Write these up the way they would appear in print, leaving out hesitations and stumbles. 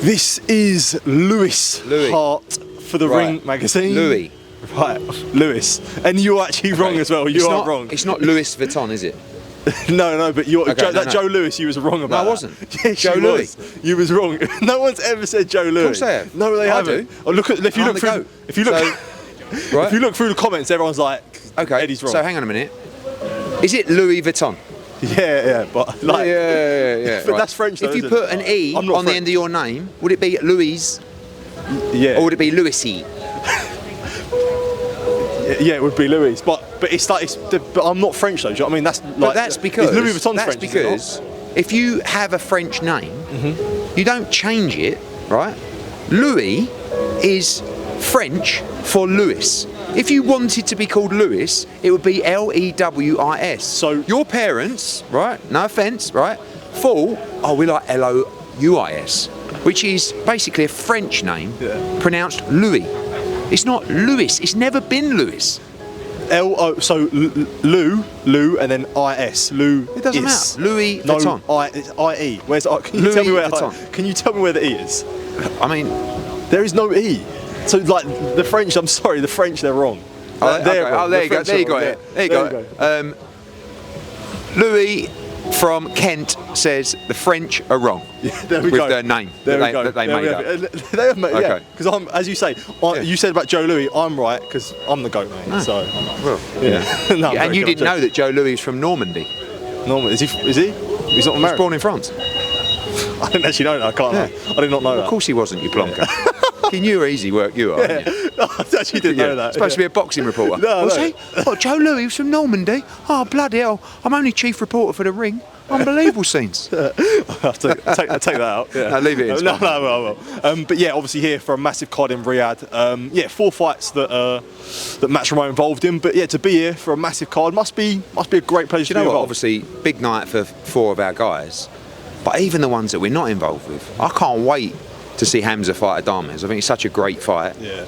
This is Louis Hart for the Ring magazine. Louis. Right, Lewis. And you're actually wrong as well. You are wrong. It's not Louis Vuitton, is it? No, but you're, Joe Lewis, you was wrong about. No, I wasn't. Yes, Joe Lewis. You was wrong. No one's ever said Joe Lewis. Of course they have. No, they haven't. Oh, look at if you look through the comments, everyone's like, okay, Eddie's wrong. So hang on a minute. Is it Louis Vuitton? Yeah, but like, yeah. But that's French. Though, if you put an E on the end of your name, would it be Louise? Yeah. Or would it be Louisy? Yeah, it would be Louis, but it's like but I'm not French though. Do you know what I mean? That's like, but that's because Louis Vuitton's that's French, because if you have a French name, you don't change it, right? Louis is French for Louis. If you wanted to be called Louis, it would be Lewis. So your parents, right? No offence, right? We like Louis, which is basically a French name pronounced Louis. It's not Louis. It's never been Louis. So Lou, and then IS. Lou. It doesn't matter. Louis Vuitton. No, it's IE. Where's the? Can you tell me where the E is? I mean, there is no E. So like the French. I'm sorry, the French. They're wrong. There you go. There you go. Louis from Kent says the French are wrong with their name that they made up. They have made, yeah. Because as you say, you said about Joe Louis, I'm right because I'm the goat, mate. So, No, and you didn't know that Joe Louis is from Normandy. Normandy? Is he? He's not American. He was born in France. I didn't actually know that. I can't. I did not know that. Of course he wasn't. You plonker. You knew how easy work you are. I actually didn't know that. Supposed to be a boxing reporter. Was he? Joe Louis was from Normandy. Oh, bloody hell. I'm only chief reporter for the Ring. Unbelievable scenes. I'll have to take that out. Yeah. No, leave it in. No, I will. But yeah, obviously here for a massive card in Riyadh. 4 fights that Matt Ramon involved in. But yeah, to be here for a massive card must be a great pleasure. Do you know what? Obviously, big night for 4 of our guys. But even the ones that we're not involved with, I can't wait to see Hamza fight Adames. I think it's such a great fight. Yeah.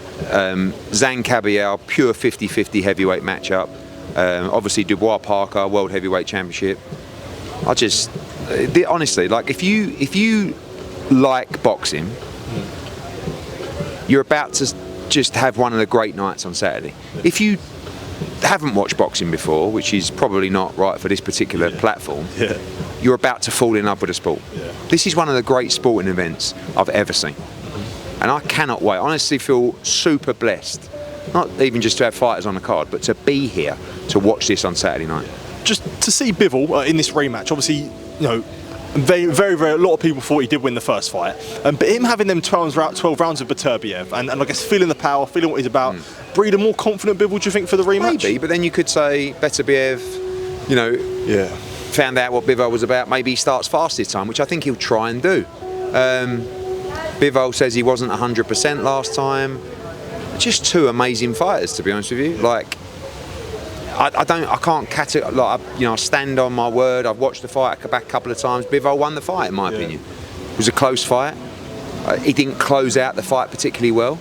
Zhang Kabiel, pure 50-50 heavyweight matchup. Obviously Dubois Parker, World Heavyweight Championship. Honestly, like if you like boxing, you're about to just have one of the great nights on Saturday. If you haven't watched boxing before, which is probably not right for this particular platform, you're about to fall in love with the sport. This is one of the great sporting events I've ever seen, and I cannot wait. I honestly feel super blessed, not even just to have fighters on the card, but to be here to watch this on Saturday night. Just to see Bivol in this rematch, obviously, very, very, very, a lot of people thought he did win the first fight, but him having them 12 rounds of Beterbiev and I guess feeling the power, feeling what he's about, breed a more confident Bivol, do you think, for the rematch? Maybe, but then you could say Beterbiev, found out what Bivol was about. Maybe he starts fast this time, which I think he'll try and do. Bivol says he wasn't 100% last time. Just 2 amazing fighters, to be honest with you. I can't I stand on my word. I've watched the fight back a couple of times. Bivol won the fight, in my opinion. It was a close fight. He didn't close out the fight particularly well.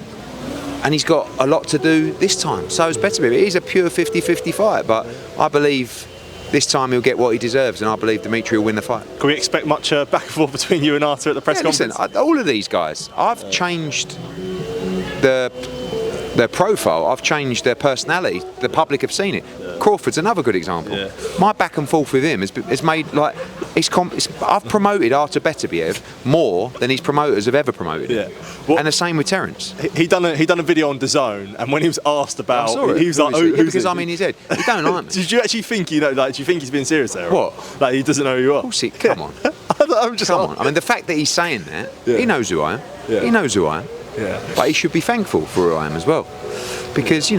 And he's got a lot to do this time. So is Beterbiev. It is a pure 50-50 fight, but I believe this time he'll get what he deserves, and I believe Dmitry will win the fight. Can we expect much back and forth between you and Artur at the press conference? Listen, all of these guys, I've changed their profile, I've changed their personality. The public have seen it. Crawford's another good example. My back and forth with him has made I've promoted Artur Beterbiev more than his promoters have ever promoted him. And the same with Terence. He done a video on DAZN, and when he was asked about, he was like, because I'm in his head. He don't like me. Did you actually think do you think he's being serious there? What? Like he doesn't know who you are? Of course come on. Come on. I mean, the fact that he's saying that, he knows who I am. He knows who I am. But he should be thankful for who I am as well, because you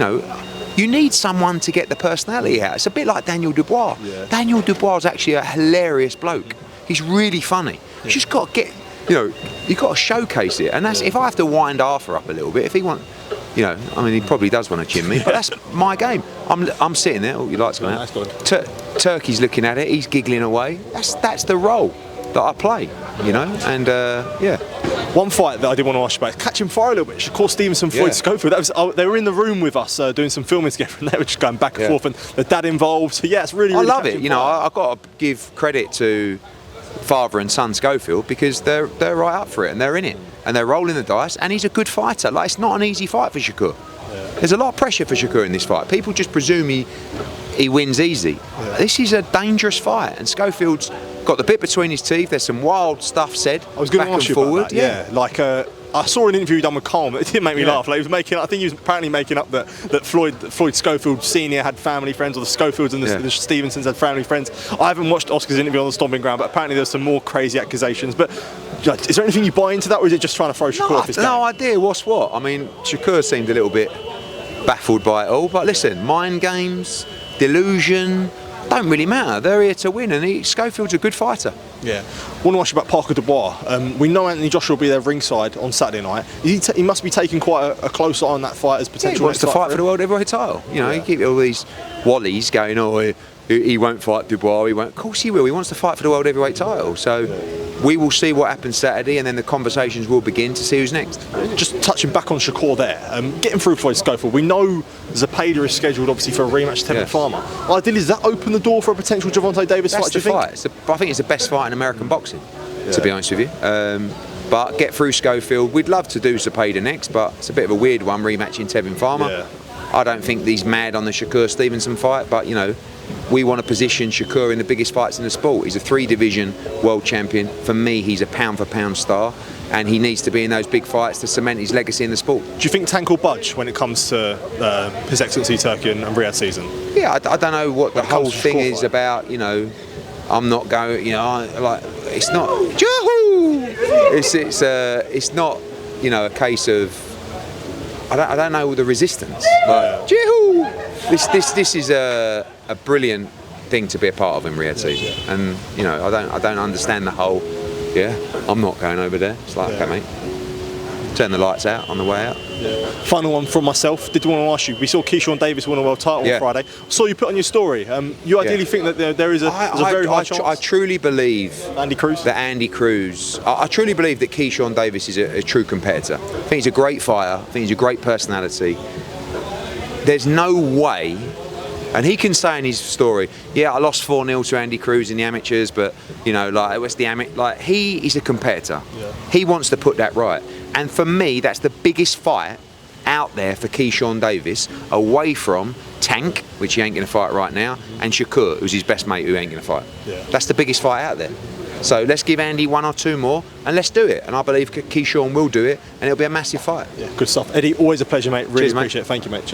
need someone to get the personality out. It's a bit like Daniel Dubois. Daniel Dubois is actually a hilarious bloke. He's really funny. You just got to get, you've got to showcase it. And that's if I have to wind Arthur up a little bit. If he want, he probably does want to chin me, but that's my game. I'm sitting there. Oh, your light's gone out. Turkey's looking at it. He's giggling away. That's the role that I play. And One fight that I did want to ask you about, catching fire a little bit. Shakur Stevenson, Stevenson-Scofield. They were in the room with us doing some filming together, and they were just going back and forth, and the dad involved. So yeah, it's really. I love it. I've got to give credit to father and son Schofield, because they're right up for it and they're in it and they're rolling the dice, and he's a good fighter. Like, it's not an easy fight for Shakur. There's a lot of pressure for Shakur in this fight. People just presume he wins easy. This is a dangerous fight, and Schofield's got the bit between his teeth. There's some wild stuff said. I was going to ask you about that. Yeah, like I saw an interview done with Colm. It did make me laugh. Like, he was making, I think he was apparently making up that Floyd Schofield Senior had family friends, or the Schofields and the Stevensons had family friends. I haven't watched Oscar's interview on the stomping ground, but apparently there's some more crazy accusations. But is there anything you buy into that, or is it just trying to throw Shakur off his game? No idea what's what. I mean, Shakur seemed a little bit baffled by it all, but listen, mind games, delusion, don't really matter. They're here to win, and Schofield's a good fighter. Yeah. I want to ask you about Parker Dubois. We know Anthony Joshua will be there ringside on Saturday night. He must be taking quite a close eye on that fight as potential. He wants to fight for the world heavyweight title. You know, you keep all these wallies going, oh, he won't fight Dubois. He won't. Of course he will. He wants to fight for the world heavyweight title. So we will see what happens Saturday, and then the conversations will begin to see who's next. Just touching back on Shakur there, getting through Floyd Schofield, we know Zepeda is scheduled obviously for a rematch to Tevin Farmer. Ideally, does that open the door for a potential Gervonta Davis fight, do you think? I think it's the best fight in American boxing, to be honest with you. But get through Schofield. We'd love to do Zepeda next, but it's a bit of a weird one, rematching Tevin Farmer. Yeah. I don't think he's mad on the Shakur Stevenson fight, but, you know, we want to position Shakur in the biggest fights in the sport. He's a 3-division world champion. For me, he's a pound-for-pound star, and he needs to be in those big fights to cement his legacy in the sport. Do you think Tank will budge when it comes to His Excellency Turkey and Riyadh season? Yeah, I don't know what the whole thing is about, you know, I'm not going, you know, like, it's not, it's not, you know, a case of, I don't know the resistance. Like, this is a brilliant thing to be a part of in Riyadh season, and you know, I don't understand the whole. I'm not going over there. It's like, okay, mate, turn the lights out on the way out. Final one from myself. Did want to ask you? We saw Keyshawn Davis win a world title on Friday. Saw you put on your story. You ideally think that there is a very high chance. I truly believe Andy Cruz. I truly believe that Keyshawn Davis is a true competitor. I think he's a great fighter. I think he's a great personality. There's no way, and he can say in his story, I lost 4-0 to Andy Cruz in the amateurs, but you know, like, what's the like, he is a competitor. He wants to put that right. And for me, that's the biggest fight out there for Keyshawn Davis, away from Tank, which he ain't going to fight right now, and Shakur, who's his best mate, who ain't going to fight. That's the biggest fight out there. So let's give Andy 1 or 2 more, and let's do it. And I believe Keyshawn will do it, and it'll be a massive fight. Good stuff. Eddie, always a pleasure, mate. Really appreciate it. Thank you, mate.